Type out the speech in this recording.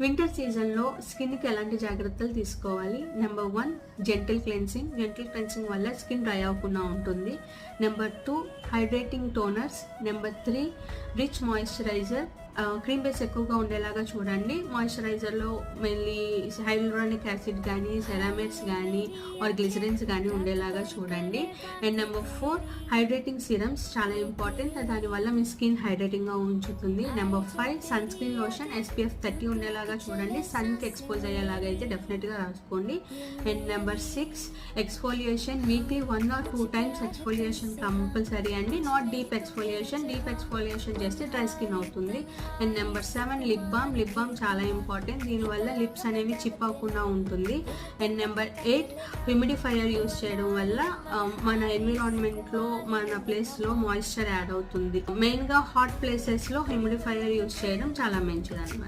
Winter సీజన్లో స్కిన్కి ఎలాంటి జాగ్రత్తలు తీసుకోవాలి? నెంబర్ 1 జెంటిల్ క్లెన్సింగ్ వల్ల స్కిన్ డ్రై అవ్వకుండా ఉంటుంది. Number 2 hydrating toners. Number 3 rich moisturiser. Cream base ఎక్కువగా ఉండేలాగా చూడండి. మాయిశ్చరైజర్లో మెయిన్లీ హైలూరానిక్ యాసిడ్ కానీ, సెరామిడ్స్ కానీ ఆర్ గ్లిజరిన్స్ కానీ ఉండేలాగా చూడండి. అండ్ నెంబర్ 4 హైడ్రేటింగ్ సిరమ్స్ చాలా ఇంపార్టెంట్, దానివల్ల మీ స్కిన్ హైడ్రేటింగ్గా ఉంచుతుంది. Number 5 sun screen lotion SPF 30 ఉండేలాగా చూడండి. సన్కి ఎక్స్పోజ్ అయ్యేలాగా అయితే డెఫినెట్గా రాసుకోండి. And number 6 exfoliation. Weekly 1 or 2 times exfoliation compulsory అండి. నాట్ డీప్ ఎక్స్ఫోలియేషన్ చేస్తే డ్రై స్కిన్ అవుతుంది. అండ్ నెంబర్ 7 లిప్ బామ్ చాలా ఇంపార్టెంట్, దీనివల్ల లిప్స్ అనేవి చిప్ అవ్వకుండా ఉంటుంది. అండ్ నెంబర్ 8 హ్యూమిడిఫైయర్ యూస్ చేయడం వల్ల మన ఎన్విరాన్మెంట్లో మన ప్లేస్లో మాయిశ్చర్ యాడ్ అవుతుంది. మెయిన్గా హాట్ ప్లేసెస్లో హ్యూమిడిఫైయర్ యూస్ చేయడం చాలా మంచిది అన్నమాట.